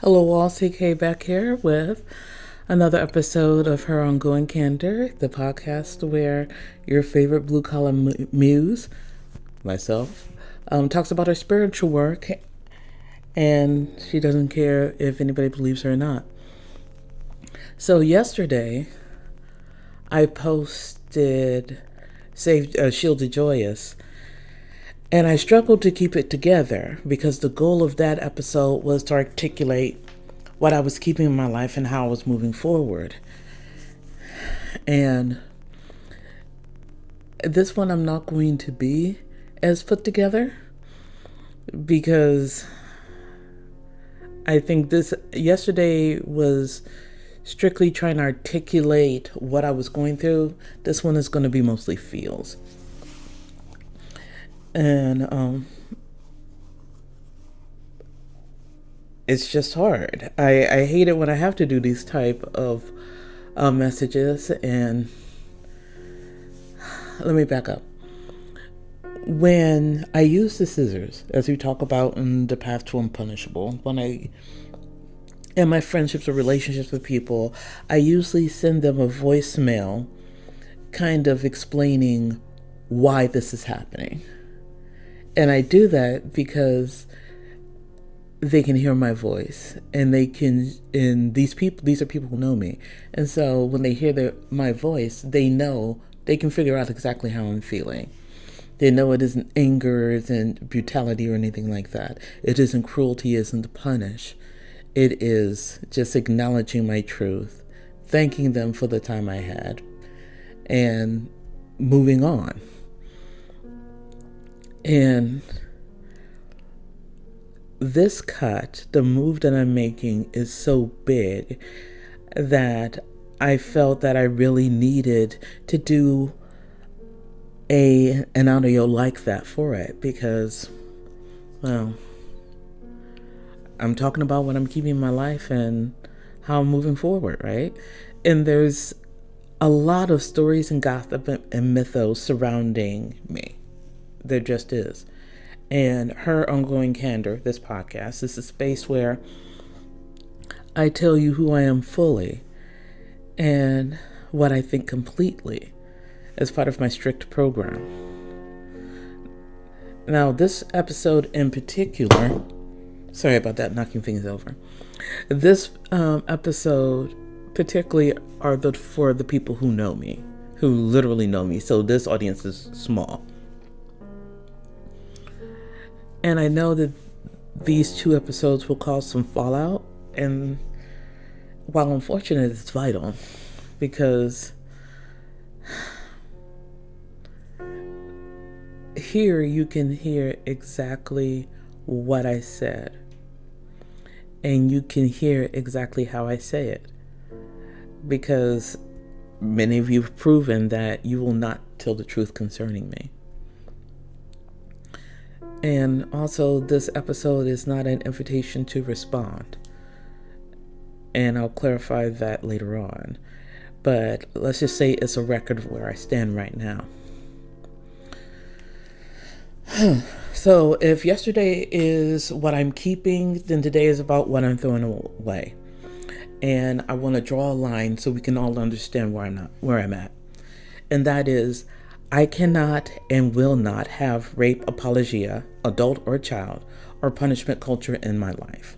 Hello, all. CK back here with another episode of her Ongoing Candor, the podcast where your favorite blue collar muse, myself, talks about her spiritual work, and she doesn't care if anybody believes her or not. So yesterday, I posted "Save Shielded Joyous," and I struggled to keep it together because the goal of that episode was to articulate what I was keeping in my life and how I was moving forward. And this one I'm not going to be as put together because I think this yesterday was strictly trying to articulate what I was going through. This one is going to be mostly feels. And it's just hard. I hate it when I have to do these type of messages. And let me back up. When I use the scissors, as we talk about in the path to unpunishable, in my friendships or relationships with people, I usually send them a voicemail kind of explaining why this is happening. And I do that because they can hear my voice, and these are people who know me. And so when they hear my voice, they know, they can figure out exactly how I'm feeling. They know it isn't anger, it isn't brutality or anything like that. It isn't cruelty, it isn't to punish. It is just acknowledging my truth, thanking them for the time I had, and moving on. And this cut, the move that I'm making, is so big that I felt that I really needed to do an audio like that for it because, well, I'm talking about what I'm keeping in my life and how I'm moving forward, right? And there's a lot of stories and gossip and mythos surrounding me. There just is. And her Ongoing Candor, this podcast, is a space where I tell you who I am fully and what I think completely as part of my strict program. Now, this episode in particular, sorry about that, knocking things over. This episode particularly are for the people who know me, who literally know me. So this audience is small. And I know that these two episodes will cause some fallout. And while unfortunate, it's vital because here you can hear exactly what I said. And you can hear exactly how I say it. Because many of you have proven that you will not tell the truth concerning me. And also, this episode is not an invitation to respond. And I'll clarify that later on. But let's just say it's a record of where I stand right now. So if yesterday is what I'm keeping, then today is about what I'm throwing away. And I want to draw a line so we can all understand where I'm at. And that is, I cannot and will not have rape apologia, adult or child, or punishment culture in my life.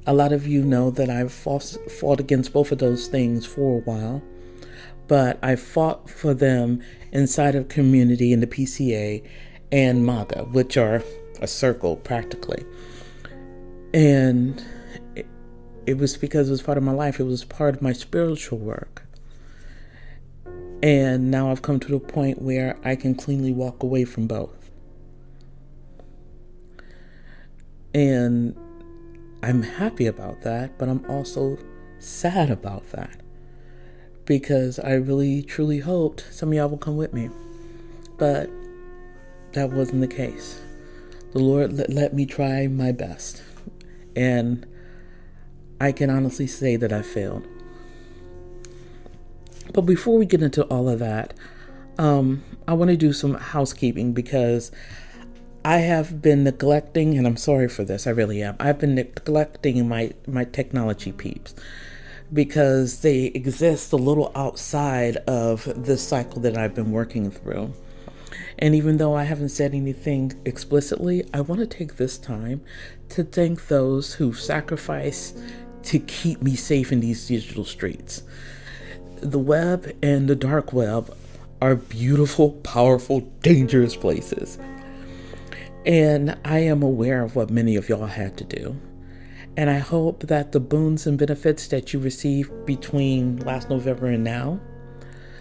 A lot of you know that I've fought against both of those things for a while, but I fought for them inside of community in the PCA and MAGA, which are a circle practically. And it was because it was part of my life. It was part of my spiritual work. And now I've come to the point where I can cleanly walk away from both. And I'm happy about that, but I'm also sad about that. Because I really, truly hoped some of y'all will come with me. But that wasn't the case. The Lord let me try my best. And I can honestly say that I failed. But before we get into all of that, I want to do some housekeeping because I have been neglecting, and I'm sorry for this, I really am. I've been neglecting my technology peeps because they exist a little outside of this cycle that I've been working through. And even though I haven't said anything explicitly, I want to take this time to thank those who've sacrificed to keep me safe in these digital streets. The web and the dark web are beautiful, powerful, dangerous places. And I am aware of what many of y'all had to do. And I hope that the boons and benefits that you received between last November and now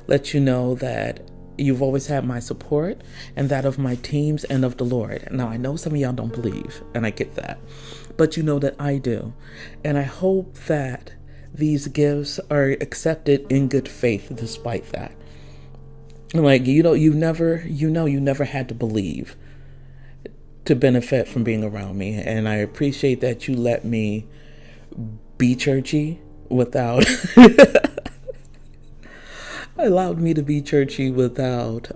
let you know that you've always had my support and that of my teams and of the Lord. Now, I know some of y'all don't believe, and I get that, but you know that I do. And I hope that these gifts are accepted in good faith despite that. Like, you never had to believe to benefit from being around me. And I appreciate that you let me be churchy without allowed me to be churchy without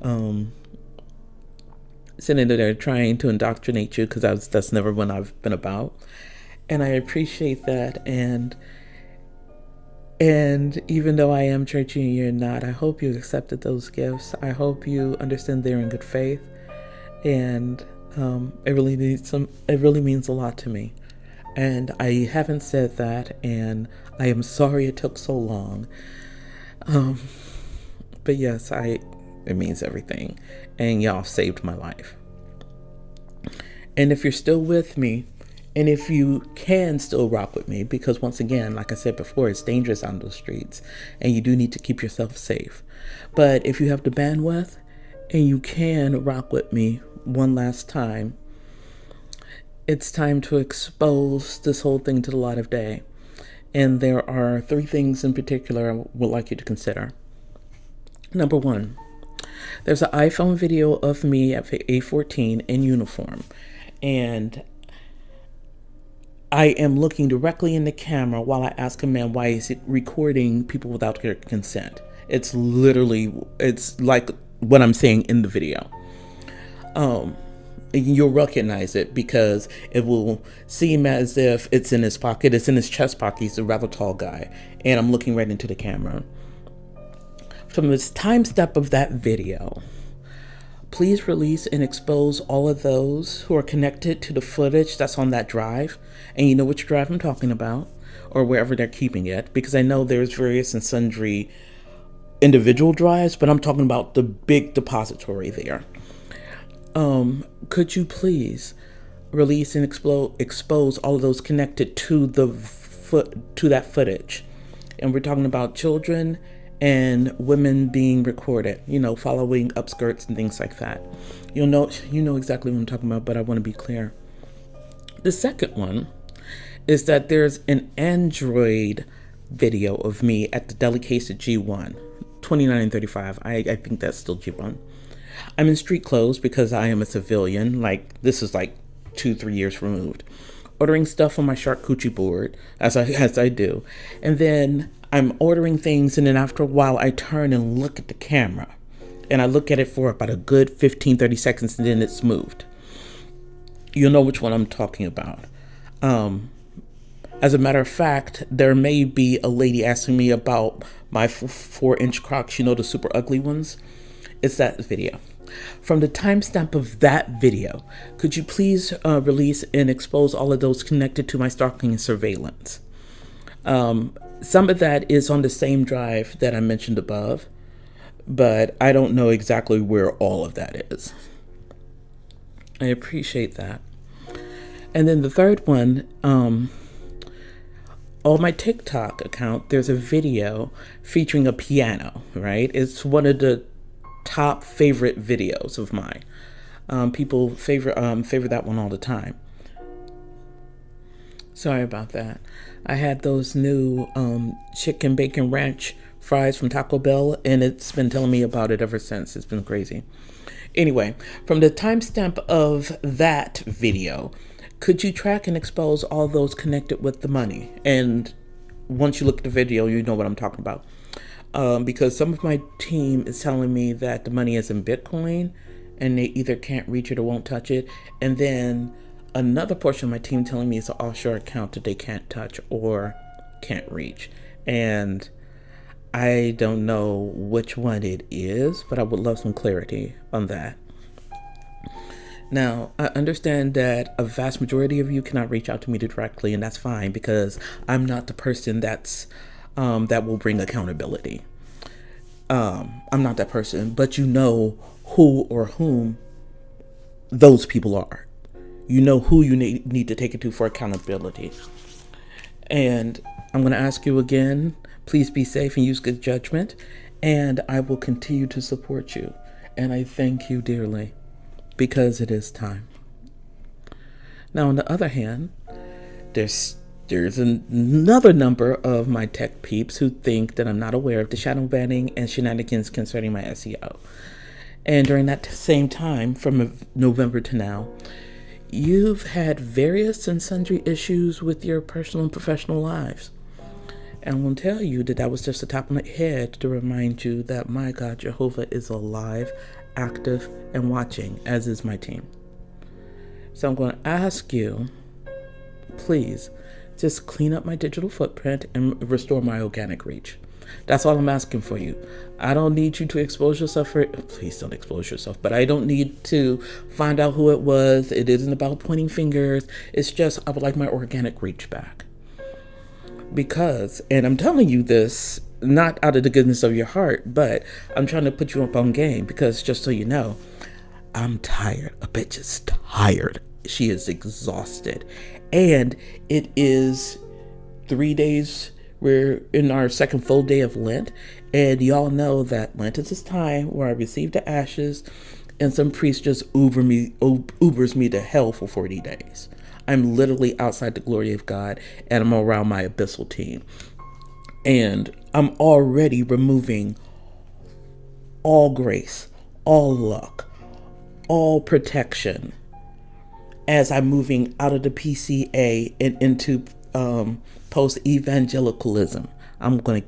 sitting there trying to indoctrinate you, because that's never what I've been about. And I appreciate that. And even though I am churchy and you're not, I hope you accepted those gifts. I hope you understand they're in good faith. And it really means a lot to me. And I haven't said that, and I am sorry it took so long. But yes, it means everything. And y'all saved my life. And if you're still with me, and if you can still rock with me, because once again, like I said before, it's dangerous on those streets, and you do need to keep yourself safe. But if you have the bandwidth and you can rock with me one last time, it's time to expose this whole thing to the light of day. And there are 3 things in particular I would like you to consider. Number 1, there's an iPhone video of me at A14 in uniform. And I am looking directly in the camera while I ask a man why he's recording people without their consent. It's like what I'm saying in the video. You'll recognize it because it will seem as if it's in his pocket. It's in his chest pocket. He's a rather tall guy. And I'm looking right into the camera. From this time step of that video, please release and expose all of those who are connected to the footage that's on that drive. And you know which drive I'm talking about, or wherever they're keeping it, because I know there's various and sundry individual drives, but I'm talking about the big depository there. Could you please release and expose all of those connected to that footage? And we're talking about children and women being recorded, following upskirts and things like that. You know exactly what I'm talking about, but I want to be clear. The second one is that there's an Android video of me at the Delicacy G1, 2935. I think that's still G1. I'm in street clothes because I am a civilian. This is 2-3 years removed. Ordering stuff on my charcuterie board, as I do. And then I'm ordering things, and then after a while, I turn and look at the camera. And I look at it for about a good 15-30 seconds, and then it's moved. You'll know which one I'm talking about. As a matter of fact, there may be a lady asking me about my 4-inch Crocs, the super ugly ones. It's that video. From the timestamp of that video, could you please release and expose all of those connected to my stalking and surveillance? Some of that is on the same drive that I mentioned above, but I don't know exactly where all of that is. I appreciate that. And then the third one, on my TikTok account, there's a video featuring a piano, right? It's one of the top favorite videos of mine. People favor that one all the time. Sorry about that. I had those new chicken bacon ranch fries from Taco Bell, and it's been telling me about it ever since. It's been crazy. Anyway, from the timestamp of that video, could you track and expose all those connected with the money? And once you look at the video, you know what I'm talking about. Because some of my team is telling me that the money is in Bitcoin, and they either can't reach it or won't touch it. And then another portion of my team telling me it's an offshore account that they can't touch or can't reach. And I don't know which one it is, but I would love some clarity on that. Now, I understand that a vast majority of you cannot reach out to me directly, and that's fine because I'm not the person that will bring accountability. I'm not that person, but you know who or whom those people are. You know who you need to take it to for accountability. And I'm going to ask you again, please be safe and use good judgment, and I will continue to support you. And I thank you dearly because it is time. Now, on the other hand, there's another number of my tech peeps who think that I'm not aware of the shadow banning and shenanigans concerning my SEO. And during that same time, from November to now, you've had various and sundry issues with your personal and professional lives. And I will tell you that was just the top of my head to remind you that my God, Jehovah is alive, active, and watching, as is my team. So I'm going to ask you, please, just clean up my digital footprint and restore my organic reach. That's all I'm asking for you. I don't need you to expose yourself for it. Please don't expose yourself, but I don't need to find out who it was. It isn't about pointing fingers. It's just, I would like my organic reach back. Because, and I'm telling you this, not out of the goodness of your heart, but I'm trying to put you up on game because just so you know, I'm tired. A bitch is tired. She is exhausted. And it is 3 days. We're in our second full day of Lent. And y'all know that Lent is this time where I receive the ashes and some priest just Ubers me to hell for 40 days. I'm literally outside the glory of God and I'm around my abyssal team. And I'm already removing all grace, all luck, all protection as I'm moving out of the PCA and into post-evangelicalism. I'm gonna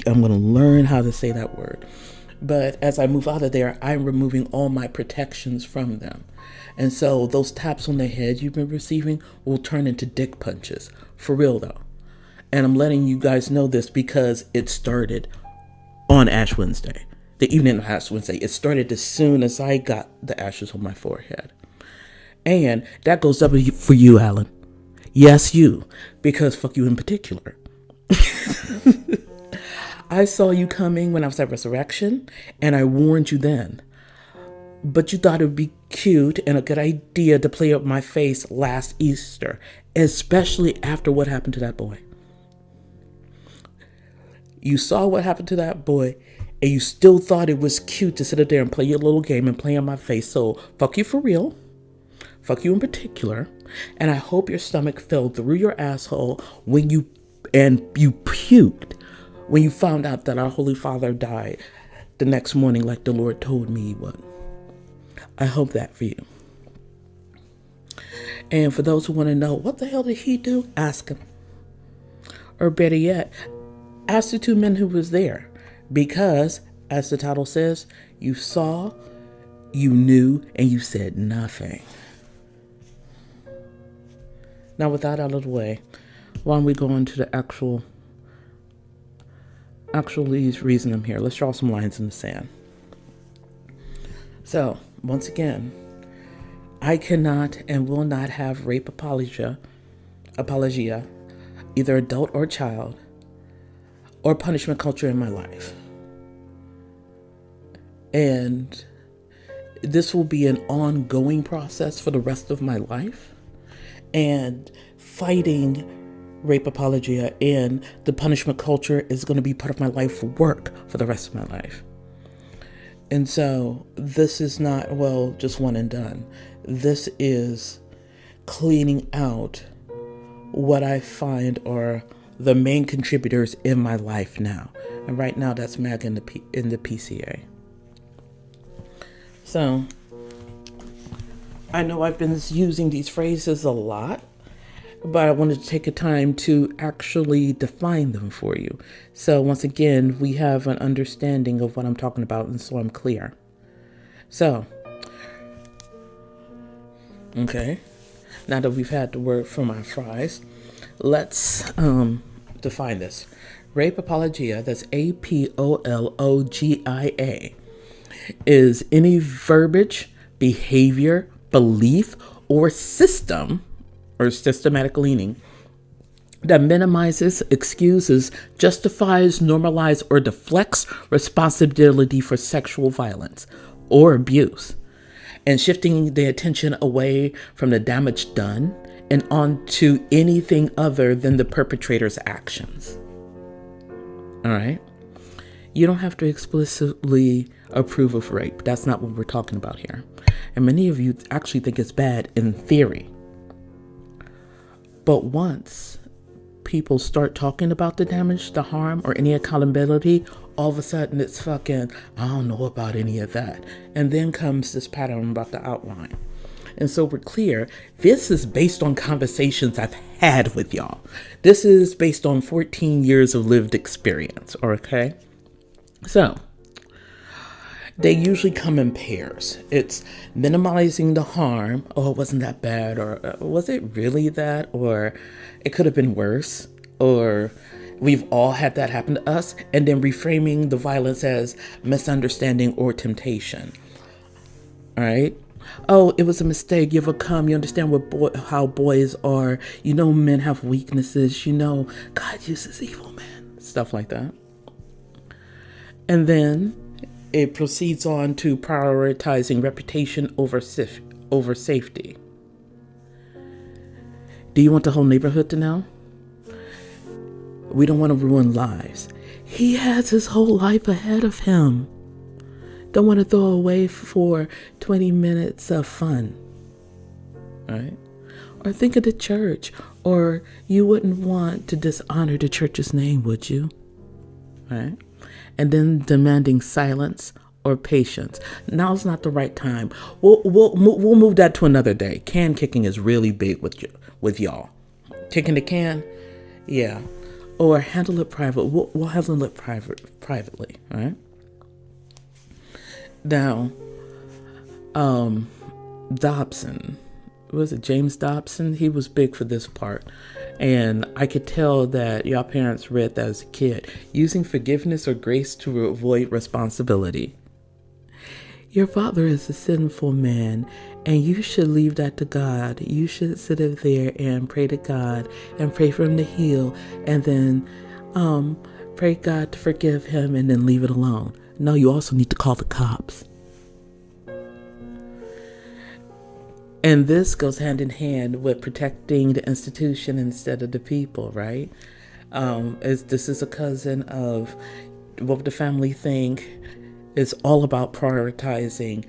learn how to say that word. But as I move out of there, I'm removing all my protections from them. And so those taps on the head you've been receiving will turn into dick punches. For real though. And I'm letting you guys know this because it started on Ash Wednesday. The evening of Ash Wednesday. It started as soon as I got the ashes on my forehead. And that goes up for you, Alan. Yes, you. Because fuck you in particular. I saw you coming when I was at Resurrection, and I warned you then. But you thought it would be cute and a good idea to play up my face last Easter, especially after what happened to that boy. You saw what happened to that boy, and you still thought it was cute to sit up there and play your little game and play on my face. So, fuck you for real. Fuck you in particular. And I hope your stomach fell through your asshole when you puked when you found out that our Holy Father died the next morning like the Lord told me he would. I hope that for you. And for those who want to know, what the hell did he do? Ask him. Or better yet, ask the two men who was there. Because, as the title says, you saw, you knew, and you said nothing. Now, with that out of the way, why don't we go into the actual reason I'm here. Let's draw some lines in the sand. So, once again, I cannot and will not have rape apologia, either adult or child, or punishment culture in my life. And this will be an ongoing process for the rest of my life. And fighting rape apologia and the punishment culture is going to be part of my life work for the rest of my life. And so this is not, just one and done. This is cleaning out what I find are the main contributors in my life now. And right now that's MAGA in the PCA. So I know I've been using these phrases a lot, but I wanted to take a time to actually define them for you. So once again, we have an understanding of what I'm talking about, and so I'm clear. So Okay. Now that we've had the word from our fries, let's define this. Rape apologia, that's apologia, is any verbiage, behavior, belief, or system or systematic leaning that minimizes, excuses, justifies, normalizes, or deflects responsibility for sexual violence or abuse, and shifting the attention away from the damage done and onto anything other than the perpetrator's actions. All right? You don't have to explicitly approve of rape. That's not what we're talking about here. And many of you actually think it's bad in theory. But once people start talking about the damage, the harm, or any accountability, all of a sudden it's fucking, I don't know about any of that. And then comes this pattern I'm about to outline. And so we're clear, this is based on conversations I've had with y'all. This is based on 14 years of lived experience, okay? So, they usually come in pairs. It's minimizing the harm. Oh, it wasn't that bad. Or was it really that? Or it could have been worse. Or we've all had that happen to us. And then reframing the violence as misunderstanding or temptation. All right. Oh, it was a mistake. You overcome. You understand how boys are. You know, men have weaknesses. You know, God uses evil men. Stuff like that. And then it proceeds on to prioritizing reputation over safety. Do you want the whole neighborhood to know? We don't want to ruin lives. He has his whole life ahead of him. Don't want to throw away for 20 minutes of fun. Right? Or think of the church. Or you wouldn't want to dishonor the church's name, would you? Right? And then demanding silence or patience. Now's not the right time. We'll move that to another day. Can kicking is really big with y'all. Kicking the can, yeah. Or handle it private. We'll handle it privately, right? Now, Dobson, was it James Dobson? He was big for this part. And I could tell that your parents read that as a kid. Using forgiveness or grace to avoid responsibility. Your father is a sinful man, and you should leave that to God. You should sit up there and pray to God and pray for him to heal, and then pray God to forgive him and then leave it alone. No, you also need to call the cops. And this goes hand in hand with protecting the institution instead of the people, right? This is a cousin of what the family think is all about prioritizing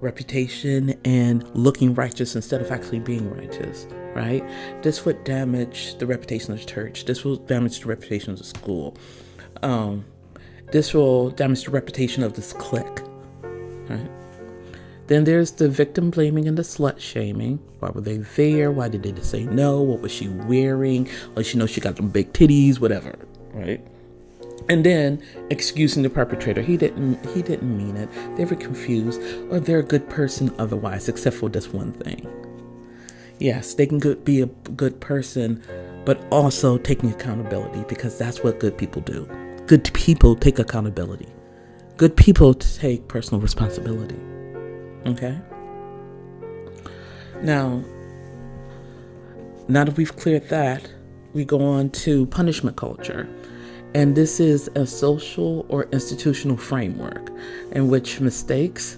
reputation and looking righteous instead of actually being righteous, right? This would damage the reputation of the church. This will damage the reputation of the school. This will damage the reputation of this clique, right? Then there's the victim blaming and the slut shaming. Why were they there? Why did they say no? What was she wearing? Well, she knows she got them big titties, whatever, right? And then excusing the perpetrator. He didn't mean it. They were confused, or they're a good person otherwise, except for this one thing. Yes, they can be a good person, but also taking accountability, because that's what good people do. Good people take accountability. Good people take personal responsibility. Okay? Now that we've cleared that, we go on to punishment culture. And this is a social or institutional framework in which mistakes,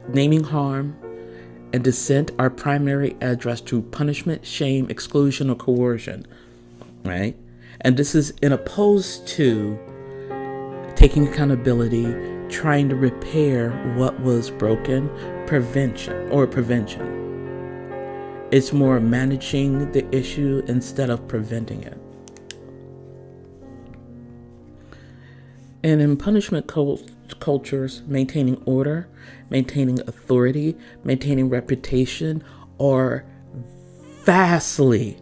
naming harm, and dissent are primarily addressed through punishment, shame, exclusion, or coercion, right? And this is in opposed to taking accountability, trying to repair what was broken, prevention. It's more managing the issue instead of preventing it. And in punishment cultures, maintaining order, maintaining authority, maintaining reputation are vastly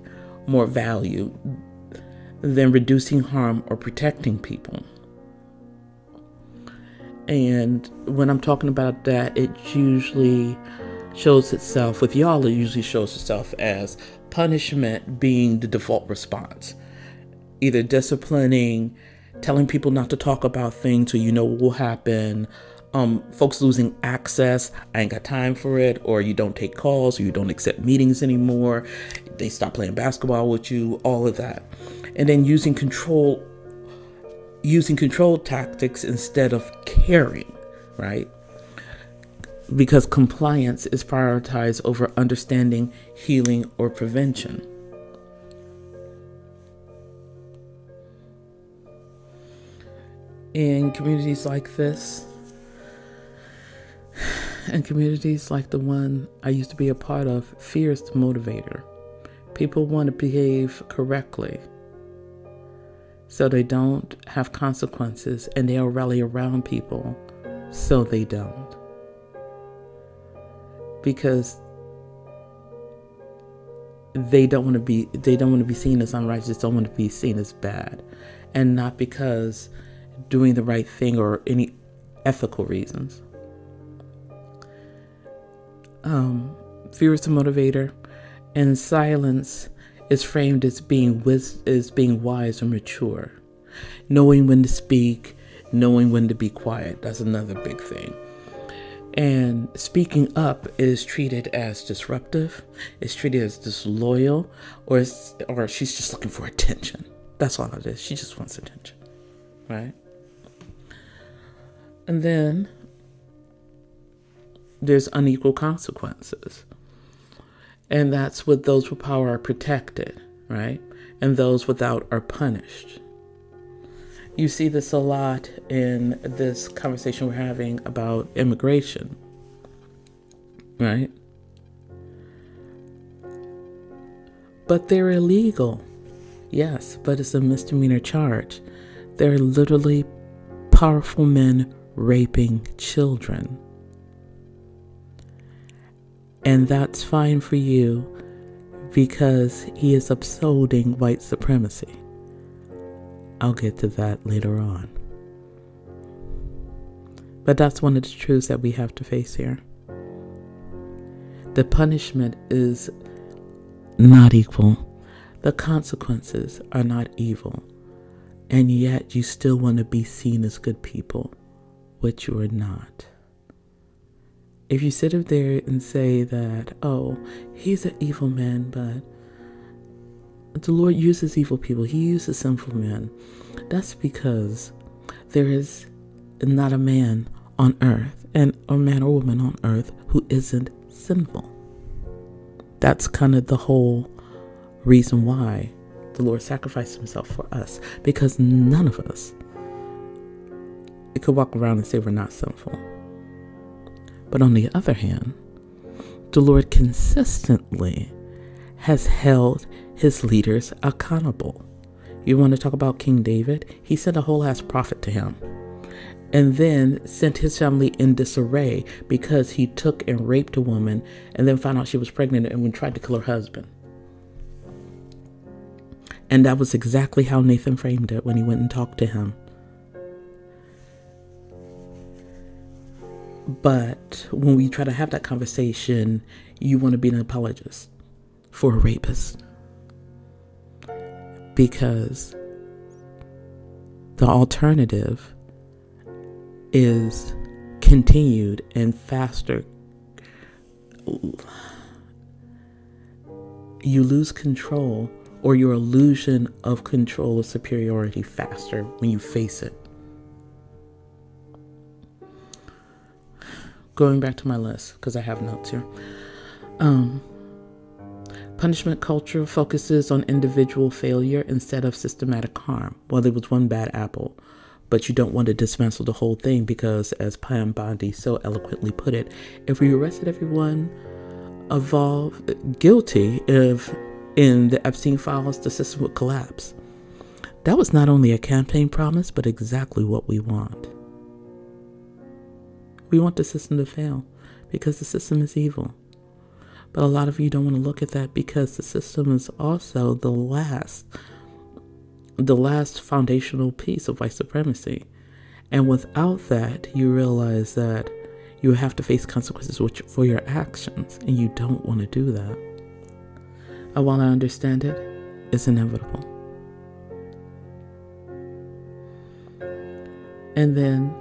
more valued than reducing harm or protecting people. And when I'm talking about that, it usually shows itself, with y'all, it usually shows itself as punishment being the default response. Either disciplining, telling people not to talk about things so you know what will happen, folks losing access, I ain't got time for it, or you don't take calls, or you don't accept meetings anymore, they stop playing basketball with you, all of that. And then using control tactics instead of caring, right? Because compliance is prioritized over understanding, healing, or prevention. In communities like this, and communities like the one I used to be a part of, fear is the motivator. People want to behave correctly so they don't have consequences, and they'll rally around people so they don't. Because they don't want to be seen as unrighteous, don't want to be seen as bad, and not because doing the right thing or any ethical reasons. Fear is the motivator, and silence is framed as being wise or mature. Knowing when to speak, knowing when to be quiet. That's another big thing. And speaking up is treated as disruptive. It's treated as disloyal, or she's just looking for attention. That's all it is. She just wants attention, right? And then there's unequal consequences. And that's what those with power are protected, right? And those without are punished. You see this a lot in this conversation we're having about immigration, right? But they're illegal. Yes, but it's a misdemeanor charge. They're literally powerful men raping children. And that's fine for you because he is upholding white supremacy. I'll get to that later on. But that's one of the truths that we have to face here. The punishment is not equal. The consequences are not evil. And yet you still want to be seen as good people, which you are not. If you sit up there and say that, oh, he's an evil man, but the Lord uses evil people, he uses sinful men, that's because there is not a man on earth, and a man or woman on earth who isn't sinful. That's kind of the whole reason why the Lord sacrificed himself for us, because none of us could walk around and say we're not sinful. But on the other hand, the Lord consistently has held his leaders accountable. You want to talk about King David? He sent a whole ass prophet to him and then sent his family in disarray because he took and raped a woman and then found out she was pregnant and tried to kill her husband. And that was exactly how Nathan framed it when he went and talked to him. But when we try to have that conversation, you want to be an apologist for a rapist. Because the alternative is continued and faster. You lose control, or your illusion of control or superiority faster when you face it. Going back to my list, because I have notes here. Punishment culture focuses on individual failure instead of systematic harm. Well, there was one bad apple, but you don't want to dismantle the whole thing because, as Pam Bondi so eloquently put it, if we arrested everyone guilty in the Epstein files, the system would collapse. That was not only a campaign promise, but exactly what we want. We want the system to fail because the system is evil. But a lot of you don't want to look at that because the system is also the last foundational piece of white supremacy. And without that, you realize that you have to face consequences for your actions, and you don't want to do that. And while I understand it, it's inevitable. And then,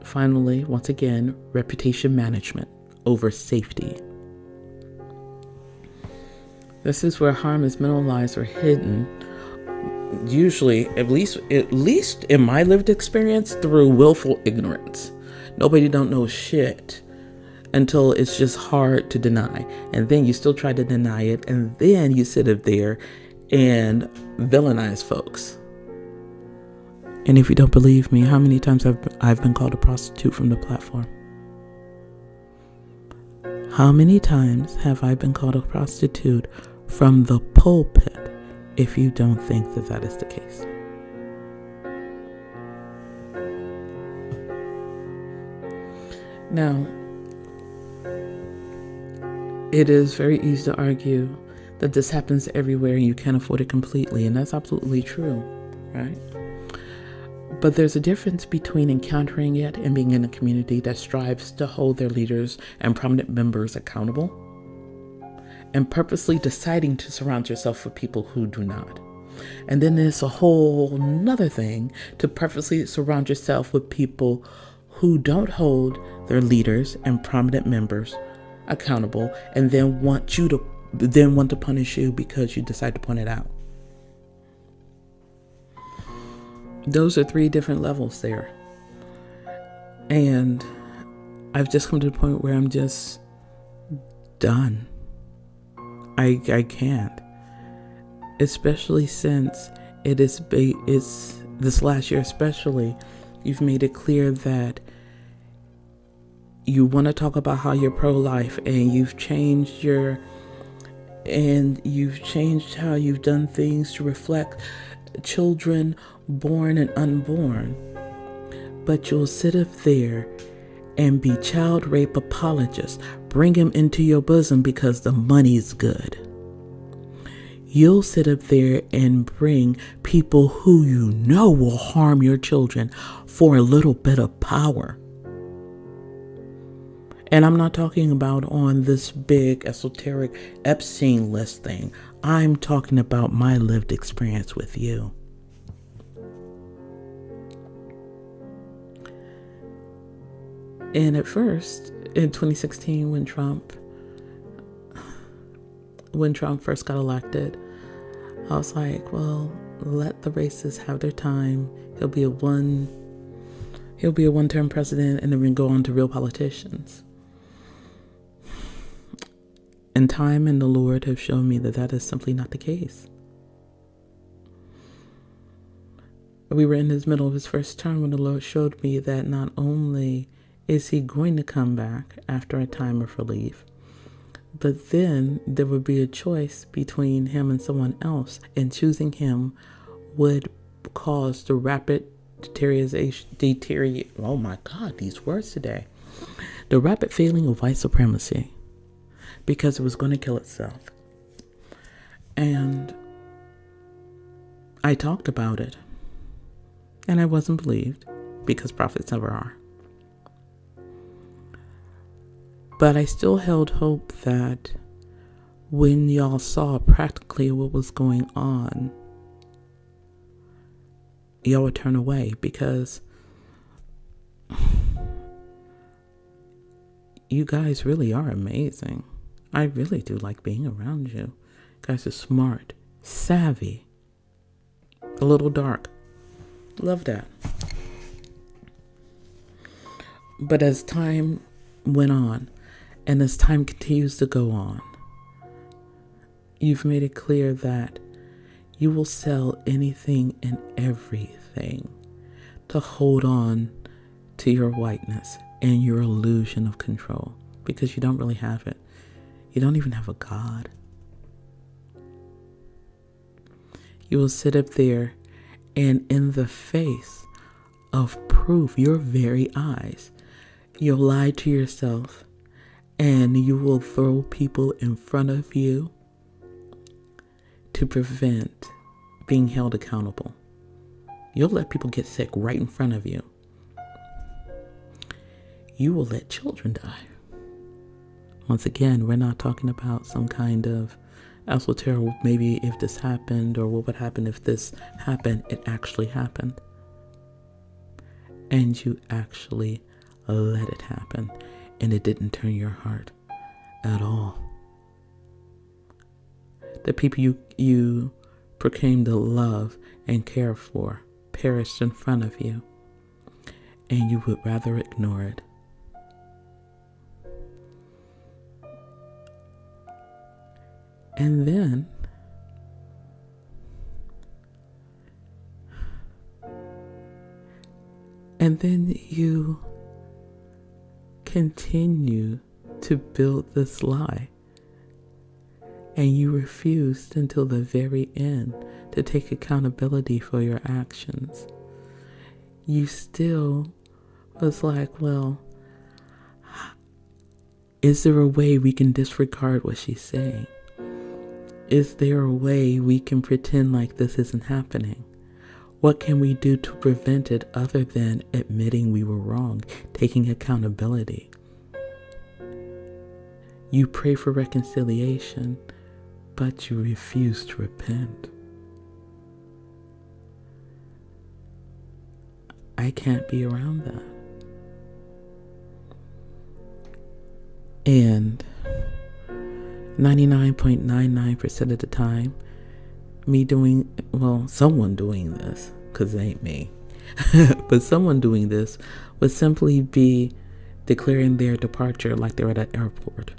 finally, once again, reputation management over safety. This is where harm is minimalized or hidden, usually, at least in my lived experience, through willful ignorance. Nobody don't know shit until it's just hard to deny. And then you still try to deny it, and then you sit up there and villainize folks. And if you don't believe me, how many times I've been called a prostitute from the platform? How many times have I been called a prostitute from the pulpit, if you don't think that that is the case? Now, it is very easy to argue that this happens everywhere and you can't afford it completely, and that's absolutely true, right? But there's a difference between encountering it and being in a community that strives to hold their leaders and prominent members accountable, and purposely deciding to surround yourself with people who do not. And then there's a whole nother thing to purposely surround yourself with people who don't hold their leaders and prominent members accountable, and then want to punish you because you decide to point it out. Those are 3 different levels there. And I've just come to the point where I'm just done. I can't. Especially since it's this last year especially, you've made it clear that you want to talk about how you're pro-life, and you've changed how you've done things to reflect children born and unborn. But you'll sit up there and be child rape apologists. Bring him into your bosom because the money's good. You'll sit up there and bring people who you know will harm your children for a little bit of power. And I'm not talking about on this big esoteric Epstein list thing. I'm talking about my lived experience with you. And at first, in 2016, when Trump first got elected, I was like, well, let the racists have their time. He'll be a one-term president, and then we can go on to real politicians. And time and the Lord have shown me that that is simply not the case. We were in his middle of his first term when the Lord showed me that not only is he going to come back after a time of relief, but then there would be a choice between him and someone else, and choosing him would cause the rapid deterioration. Oh my God, these words today. The rapid failing of white supremacy, because it was going to kill itself. And I talked about it, and I wasn't believed, because prophets never are. But I still held hope that when y'all saw practically what was going on, y'all would turn away, because you guys really are amazing. I really do like being around you. You guys are smart, savvy, a little dark. Love that. But as time went on, and as time continues to go on, you've made it clear that you will sell anything and everything to hold on to your whiteness and your illusion of control, because you don't really have it. You don't even have a God. You will sit up there and in the face of proof, your very eyes, you'll lie to yourself, and you will throw people in front of you to prevent being held accountable. You'll let people get sick right in front of you, you will let children die. Once again, we're not talking about some kind of esoteric, maybe if this happened or what would happen if this happened. It actually happened. And you actually let it happen. And it didn't turn your heart at all. The people you proclaimed to love and care for perished in front of you. And you would rather ignore it. And then you continue to build this lie. And you refused until the very end to take accountability for your actions. You still was like, well, is there a way we can disregard what she's saying? Is there a way we can pretend like this isn't happening? What can we do to prevent it other than admitting we were wrong, taking accountability? You pray for reconciliation, but you refuse to repent. I can't be around that. And 99.99% of the time, someone doing this, because it ain't me, but someone doing this would simply be declaring their departure like they're at an airport.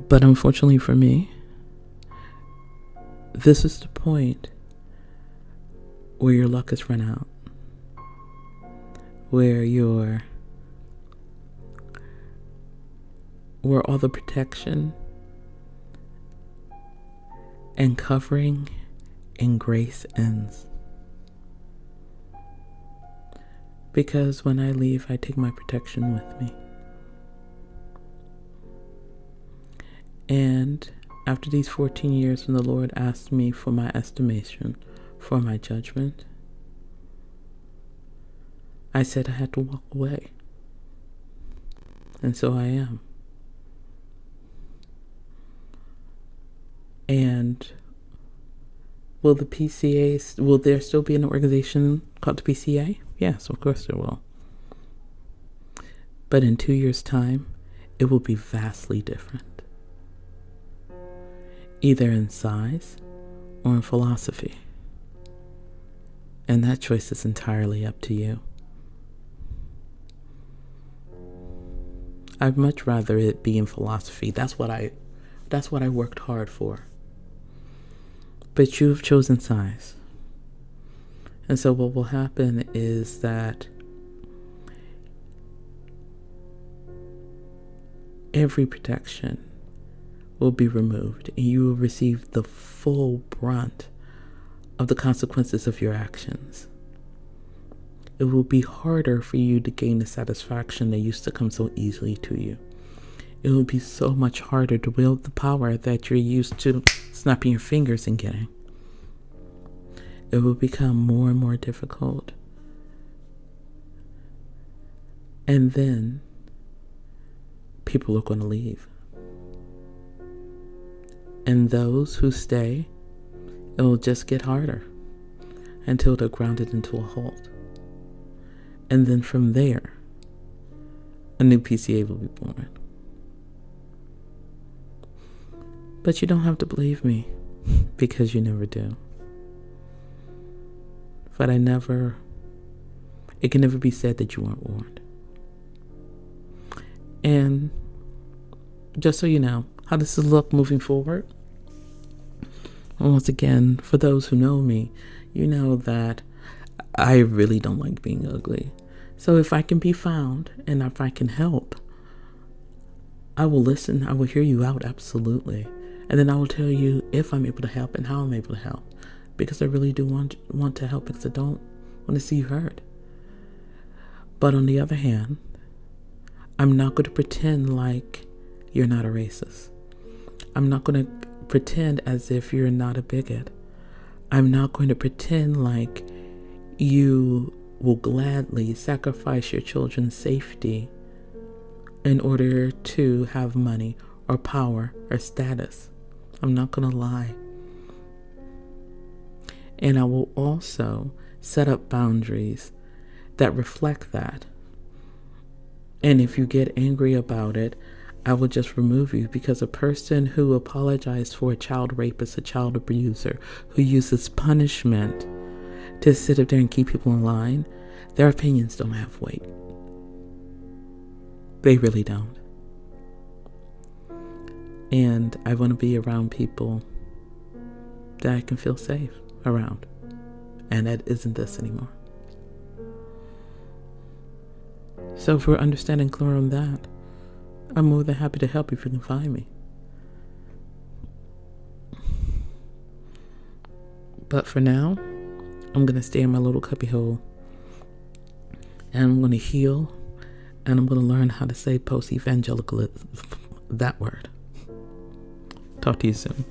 But unfortunately for me, this is the point where your luck has run out, where all the protection and covering and grace ends. Because when I leave, I take my protection with me. And after these 14 years, when the Lord asked me for my estimation, for my judgment, I said I had to walk away. And so I am. And will there still be an organization called the PCA? Yes, of course there will. But in 2 years' time, it will be vastly different. Either in size or in philosophy. And that choice is entirely up to you. I'd much rather it be in philosophy. That's what I worked hard for. But you've chosen size. And so what will happen is that every protection will be removed and you will receive the full brunt of the consequences of your actions. It will be harder for you to gain the satisfaction that used to come so easily to you. It will be so much harder to wield the power that you're used to snapping your fingers and getting. It will become more and more difficult. And then people are going to leave. And those who stay, it will just get harder until they're grounded into a halt. And then from there, a new PCA will be born. But you don't have to believe me, because you never do. But it can never be said that you weren't warned. And just so you know, how does this look moving forward? Well, once again, for those who know me, you know that I really don't like being ugly. So if I can be found and if I can help, I will listen. I will hear you out, absolutely. And then I will tell you if I'm able to help and how I'm able to help. Because I really do want to help, because I don't want to see you hurt. But on the other hand, I'm not going to pretend like you're not a racist. I'm not going to pretend as if you're not a bigot. I'm not going to pretend like you will gladly sacrifice your children's safety in order to have money or power or status. I'm not going to lie. And I will also set up boundaries that reflect that. And if you get angry about it, I will just remove you, because a person who apologized for a child rapist, a child abuser, who uses punishment to sit up there and keep people in line, their opinions don't have weight. They really don't. And I want to be around people that I can feel safe around. And that isn't this anymore. So if we're understanding clear on that, I'm more than happy to help you if you can find me. But for now, I'm going to stay in my little cubby hole. And I'm going to heal. And I'm going to learn how to say post-evangelicalism. That word. Talk to you soon.